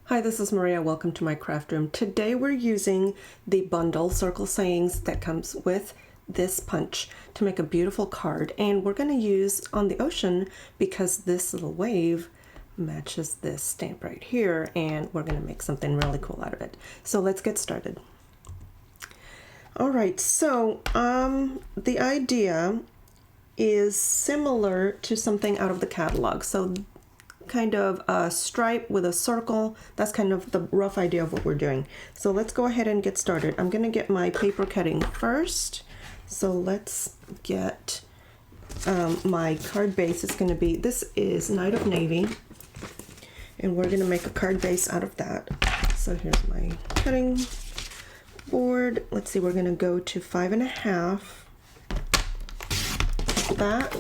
Hi, this is Maria. Welcome to my craft room. Today we're using the bundle Circle Sayings that comes with this punch to make a beautiful card, and we're going to use on the ocean because this little wave matches this stamp right here, and we're going to make something really cool out of it. So let's get started. All right, so the idea is similar to something out of the catalog. So kind of a stripe with a circle. That's kind of the rough idea of what we're doing. So let's go ahead and get started. I'm going to get my paper cutting first. So let's get my card base. It's going to be, this is Night of Navy, and we're going to make a card base out of that. So here's my cutting board. Let's see, we're going to go to 5.5, that,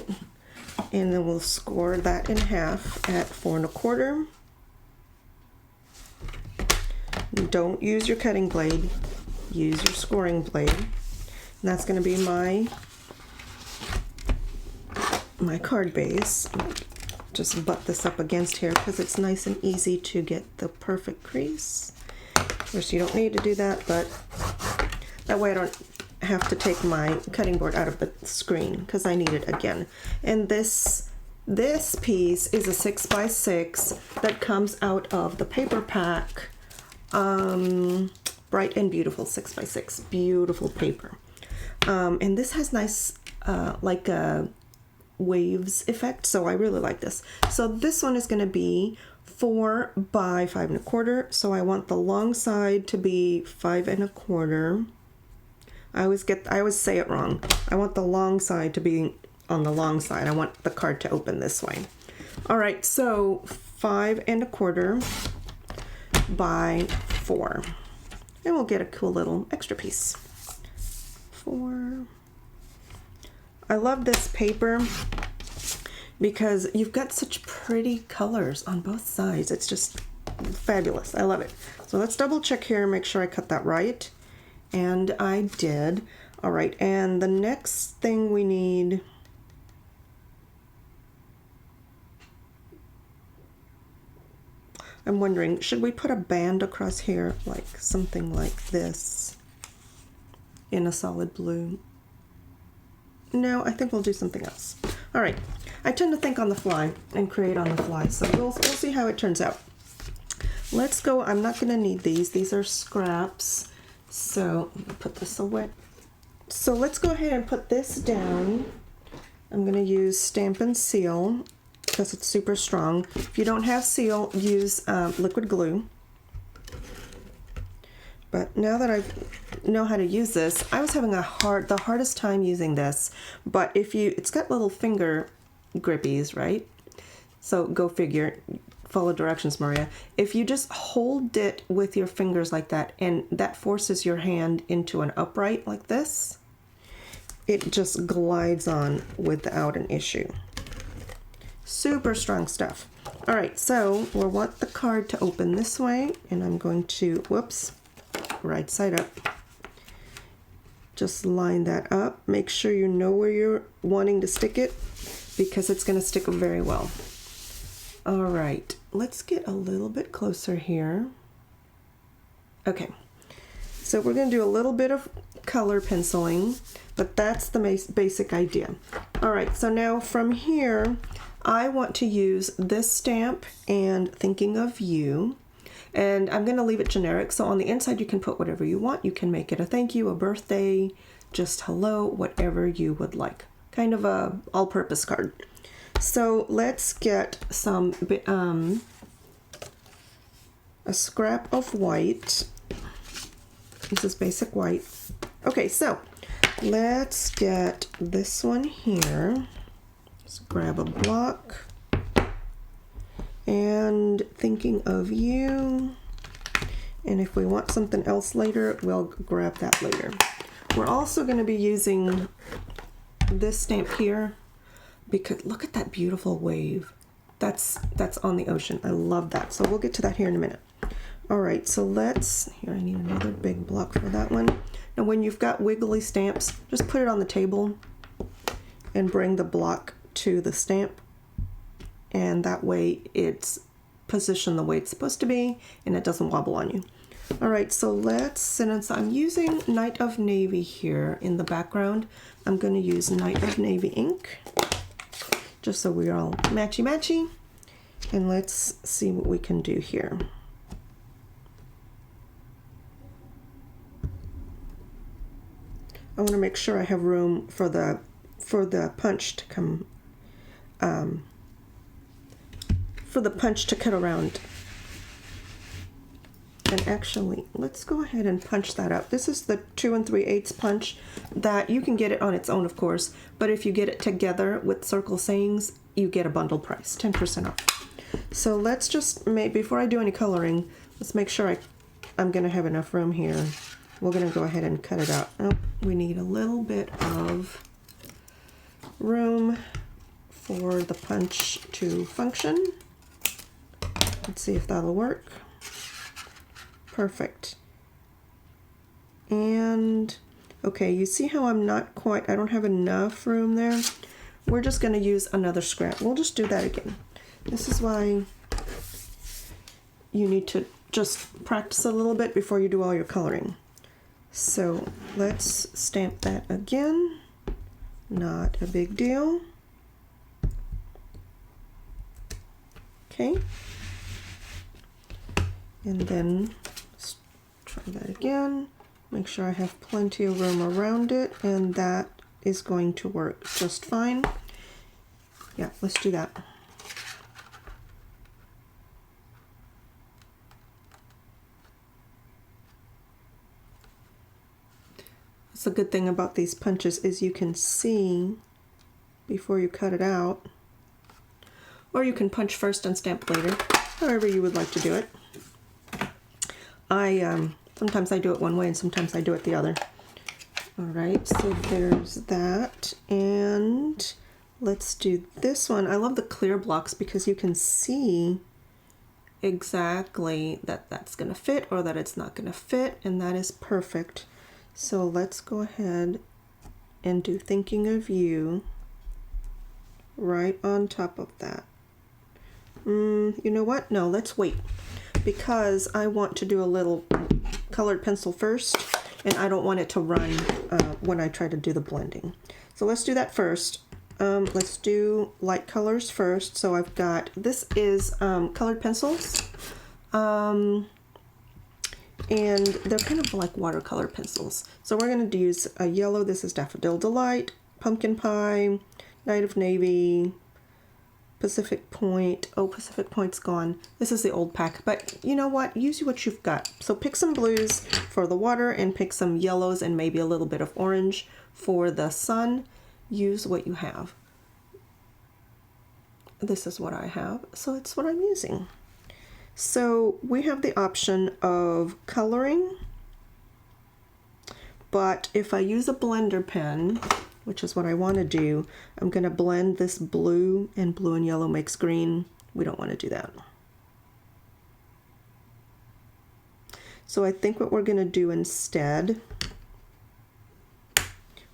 and then we'll score that in half at 4.25. Don't use your cutting blade, use your scoring blade. And that's going to be my card base. Just butt this up against here because it's nice and easy to get the perfect crease. Of course, you don't need to do that, but that way I don't have to take my cutting board out of the screen because I need it again. And this piece is a 6x6 that comes out of the paper pack, Bright and Beautiful 6x6, beautiful paper. And this has nice like a waves effect, so I really like this. So this one is going to be 4 by 5.25, so I want the long side to be 5.25. I always say it wrong. I want the long side to be on the long side. I want the card to open this way. All right, so 5.25 by 4. And we'll get a cool little extra piece. 4. I love this paper because you've got such pretty colors on both sides. It's just fabulous. I love it. So let's double check here and make sure I cut that right. And I did. All right, and the next thing we need, I'm wondering, should we put a band across here, like something like this in a solid blue? No, I think we'll do something else. All right, I tend to think on the fly and create on the fly, so we'll see how it turns out. Let's go. I'm not going to need these. These are scraps. So I'm going to put this away. So let's go ahead and put this down. I'm going to use Stampin' Seal because it's super strong. If you don't have seal, use liquid glue. But now that I know how to use this, I was having the hardest time using this. But it's got little finger grippies, right? So go figure. Follow directions, Maria. If you just hold it with your fingers like that, and that forces your hand into an upright like this, it just glides on without an issue. Super strong stuff. All right, so we'll want the card to open this way, and I'm going to, whoops, right side up. Just line that up. Make sure you know where you're wanting to stick it because it's going to stick very well. All right, let's get a little bit closer here. Okay, so we're going to do a little bit of color penciling, but that's the basic idea. All right, so now from here, I want to use this stamp and Thinking of You, and I'm going to leave it generic. So on the inside, you can put whatever you want. You can make it a thank you, a birthday, just hello, whatever you would like. Kind of a all-purpose card. So let's get some a scrap of white. This is basic white. Okay, so let's get this one here. Let's grab a block. And Thinking of You. And if we want something else later, we'll grab that later. We're also going to be using this stamp here, because look at that beautiful wave. That's on the ocean. I love that. So we'll get to that here in a minute. All right, so here I need another big block for that one. Now when you've got wiggly stamps, just put it on the table and bring the block to the stamp, and that way it's positioned the way it's supposed to be and it doesn't wobble on you. All right, so let's, since I'm using Night of Navy here in the background, I'm going to use Night of Navy ink, just so we're all matchy-matchy. And let's see what we can do here. I want to make sure I have room for the punch to come, for the punch to cut around. And actually, let's go ahead and punch that up. This is the 2 3/8 punch that you can get it on its own, of course, but if you get it together with Circle Sayings, you get a bundle price, 10% off. So let's just make, before I do any coloring, let's make sure I'm gonna have enough room here. We're gonna go ahead and cut it out. Oh, we need a little bit of room for the punch to function. Let's see if that'll work. Perfect. And okay, you see how I'm not quite, I don't have enough room there. We're just going to use another scrap. We'll just do that again. This is why you need to just practice a little bit before you do all your coloring. So let's stamp that again. Not a big deal. Okay. And then try that again. Make sure I have plenty of room around it, and that is going to work just fine. Yeah, let's do that. That's a good thing about these punches is you can see before you cut it out, or you can punch first and stamp later, however you would like to do it. Sometimes I do it one way and sometimes I do it the other. All right, so there's that. And let's do this one. I love the clear blocks because you can see exactly that that's gonna fit or that it's not gonna fit, and that is perfect. So let's go ahead and do Thinking of You right on top of that. You know what? No, let's wait, because I want to do a little colored pencil first, and I don't want it to run when I try to do the blending. So let's do that first. Let's do light colors first. So I've got, this is colored pencils, and they're kind of like watercolor pencils. So we're going to use a yellow. This is Daffodil Delight, Pumpkin Pie, Night of Navy, Pacific Point. Oh, Pacific Point's gone. This is the old pack, but you know what? Use what you've got. So pick some blues for the water and pick some yellows and maybe a little bit of orange for the sun. Use what you have. This is what I have, so it's what I'm using. So we have the option of coloring, but if I use a blender pen, which is what I want to do, I'm going to blend this blue, and blue and yellow makes green. We don't want to do that. So I think what we're going to do instead,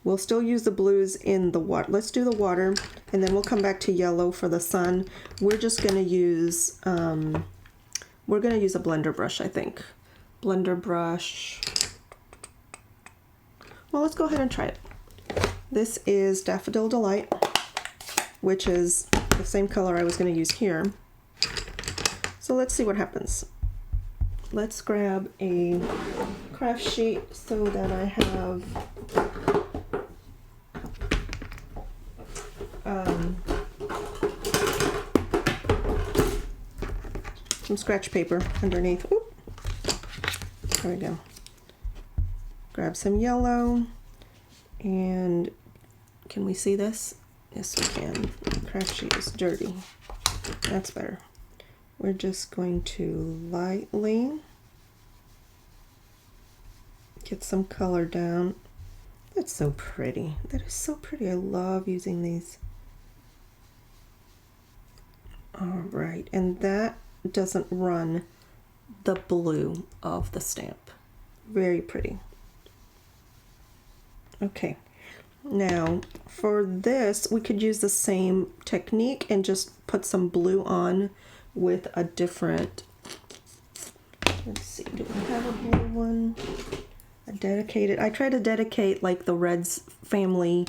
we'll still use the blues in the water. Let's do the water, and then we'll come back to yellow for the sun. We're just going to use, a blender brush, I think. Blender brush. Well, let's go ahead and try it. This is Daffodil Delight, which is the same color I was going to use here. So let's see what happens. Let's grab a craft sheet so that I have some scratch paper underneath. Oop. There we go. Grab some yellow, and can we see this? Yes, we can. The craft sheet is dirty. That's better. We're just going to lightly get some color down. That's so pretty. That is so pretty. I love using these. All right, and that doesn't run the blue of the stamp. Very pretty. Okay, now for this we could use the same technique and just put some blue on with a different, let's see, do I have a blue one? I try to dedicate like the reds family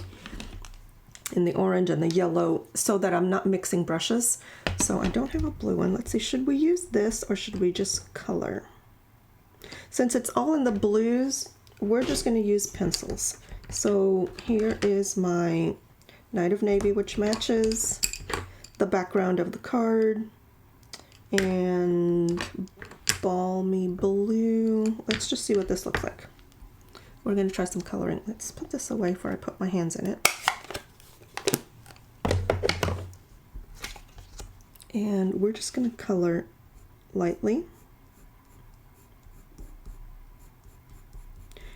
and the orange and the yellow so that I'm not mixing brushes. So I don't have a blue one. Let's see, should we use this or should we just color? Since it's all in the blues, we're just going to use pencils. So here is my Night of Navy, which matches the background of the card, and Balmy Blue. Let's just see what this looks like. We're going to try some coloring. Let's put this away before I put my hands in it. And we're just going to color lightly,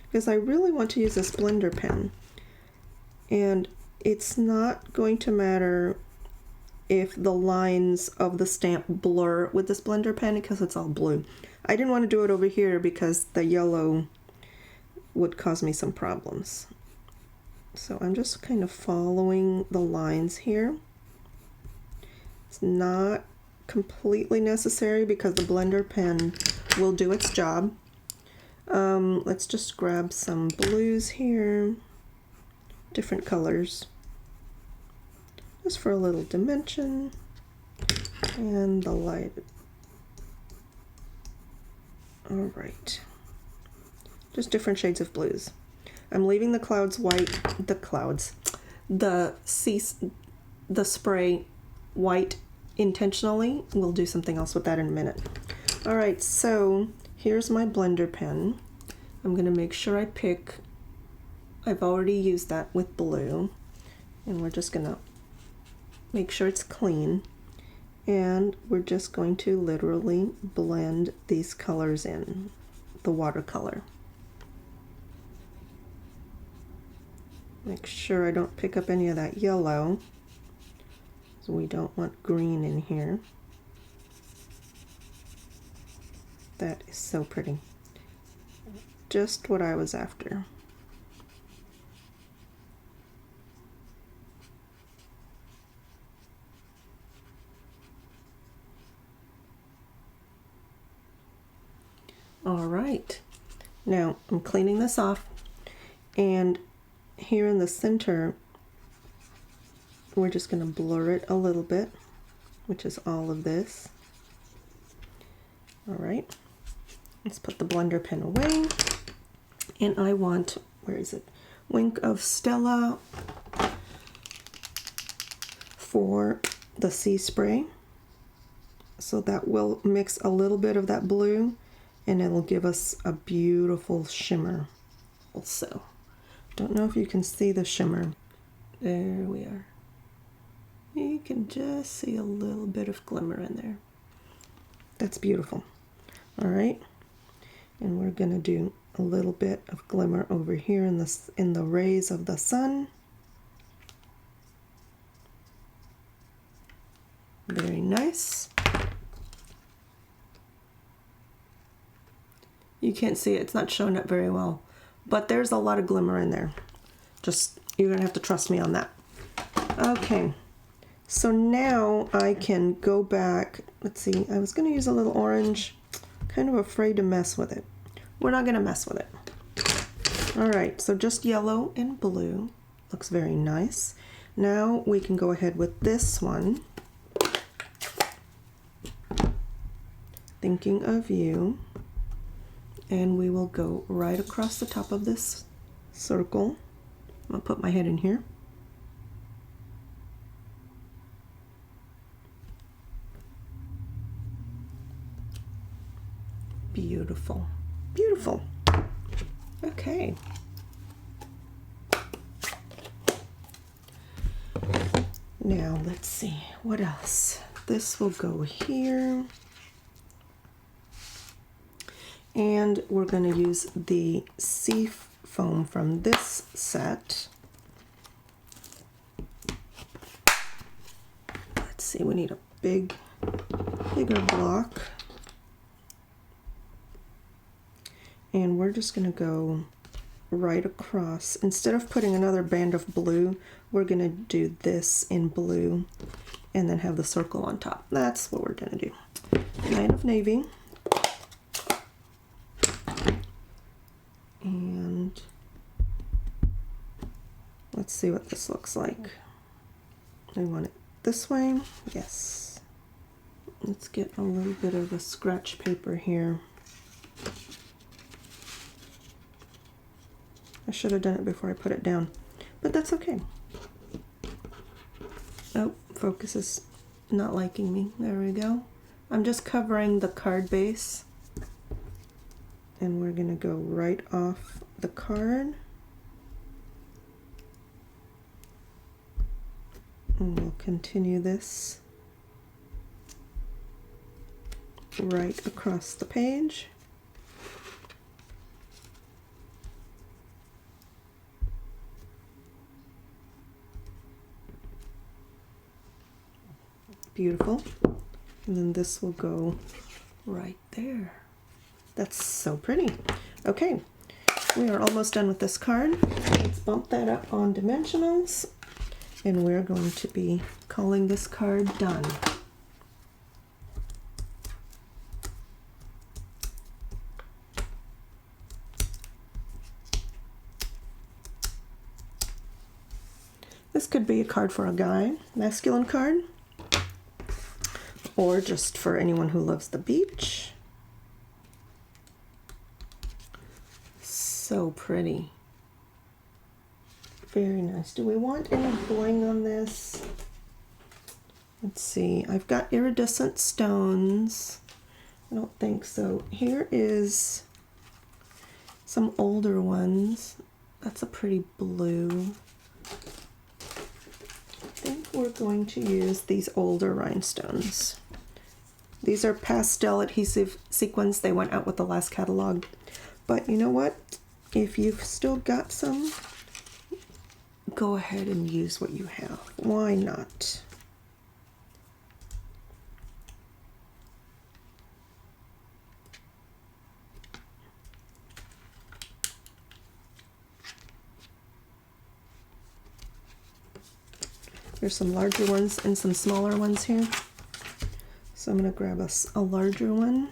because I really want to use this blender pen. And it's not going to matter if the lines of the stamp blur with this blender pen because it's all blue. I didn't want to do it over here because the yellow would cause me some problems. So I'm just kind of following the lines here. It's not completely necessary because the blender pen will do its job. Let's just grab some blues here, different colors, just for a little dimension, and the light. All right, just different shades of blues. I'm leaving the clouds white, the spray white intentionally. We'll do something else with that in a minute. All right, so here's my blender pen. I'm gonna make sure I pick, I've already used that with blue, and we're just gonna make sure it's clean, and we're just going to literally blend these colors in, the watercolor. Make sure I don't pick up any of that yellow, so we don't want green in here. That is so pretty. Just what I was after. All right, now I'm cleaning this off, and here in the center we're just going to blur it a little bit, which is all of this. All right, let's put the blender pen away, and I want, where is it, Wink of Stella for the sea spray, so that will mix a little bit of that blue and it'll give us a beautiful shimmer. Also, don't know if you can see the shimmer. There we are. You can just see a little bit of glimmer in there. That's beautiful. All right, and we're gonna do a little bit of glimmer over here in the rays of the sun. Very nice. You can't see it, it's not showing up very well, but there's a lot of glimmer in there. Just, you're gonna have to trust me on that. Okay, so now I can go back. Let's see, I was gonna use a little orange, kind of afraid to mess with it. We're not gonna mess with it. All right, so just yellow and blue. Looks very nice. Now we can go ahead with this one. Thinking of You. And we will go right across the top of this circle. I'm gonna put my head in here. Beautiful, beautiful. Okay. Now let's see, what else? This will go here. And we're going to use the sea foam from this set. Let's see, we need a bigger block. And we're just going to go right across. Instead of putting another band of blue, we're going to do this in blue. and then have the circle on top. That's what we're gonna do. 9 of navy. And let's see what this looks like. I want it this way. Yes. Let's get a little bit of a scratch paper here. I should have done it before I put it down, but that's okay. Oh, focus is not liking me. There we go. I'm just covering the card base, and we're gonna go right off the card. And we'll continue this right across the page. Beautiful. And then this will go right there. That's so pretty. Okay, we are almost done with this card. Let's bump that up on dimensionals, and we're going to be calling this card done. This could be a card for a guy, masculine card, or just for anyone who loves the beach. So pretty. Very nice. Do we want any bling on this? Let's see. I've got iridescent stones. I don't think so. Here is some older ones. That's a pretty blue. I think we're going to use these older rhinestones. These are pastel adhesive sequins. They went out with the last catalog. But you know what? If you've still got some, go ahead and use what you have. Why not? There's some larger ones and some smaller ones here. So I'm going to grab a larger one.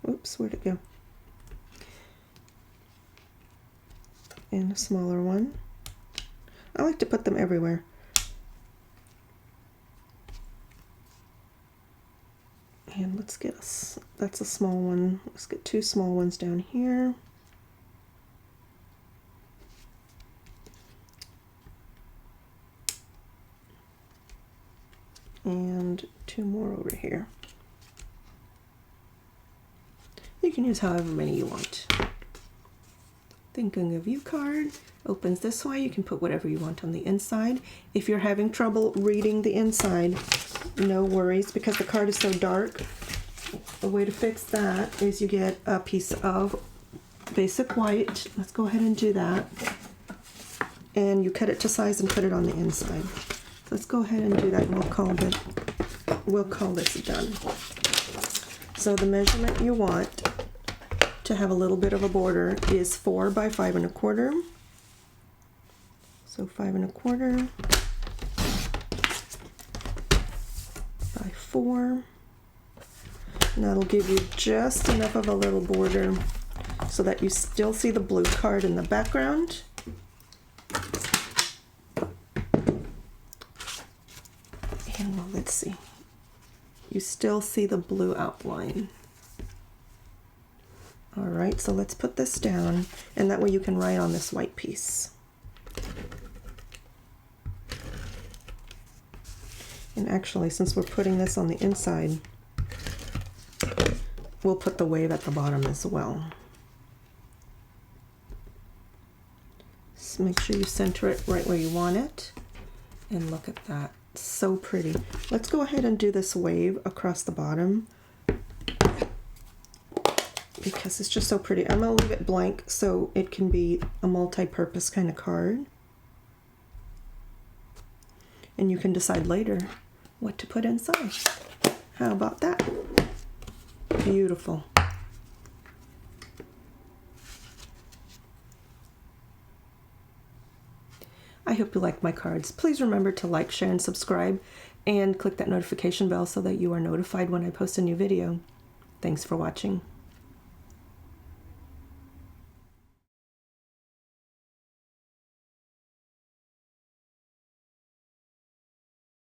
Oops, where'd it go? And a smaller one. I like to put them everywhere. And let's get that's a small one. Let's get 2 small ones down here. And 2 more over here. You can use however many you want. Thinking of You card opens this way. You can put whatever you want on the inside. If you're having trouble reading the inside, no worries, because the card is so dark. The way to fix that is you get a piece of basic white. Let's go ahead and do that. And you cut it to size and put it on the inside. Let's go ahead and do that, and we'll call this done. So the measurement you want to have a little bit of a border is 4 by 5 1/4. So 5 1/4 by 4. And that'll give you just enough of a little border so that you still see the blue card in the background. And well, let's see. You still see the blue outline. All right, so let's put this down, and that way you can write on this white piece. And actually, since we're putting this on the inside, we'll put the wave at the bottom as well. So make sure you center it right where you want it. And look at that, so pretty. Let's go ahead and do this wave across the bottom, because it's just so pretty. I'm going to leave it blank so it can be a multi-purpose kind of card. And you can decide later what to put inside. How about that? Beautiful. I hope you like my cards. Please remember to like, share, and subscribe. and click that notification bell so that you are notified when I post a new video. Thanks for watching.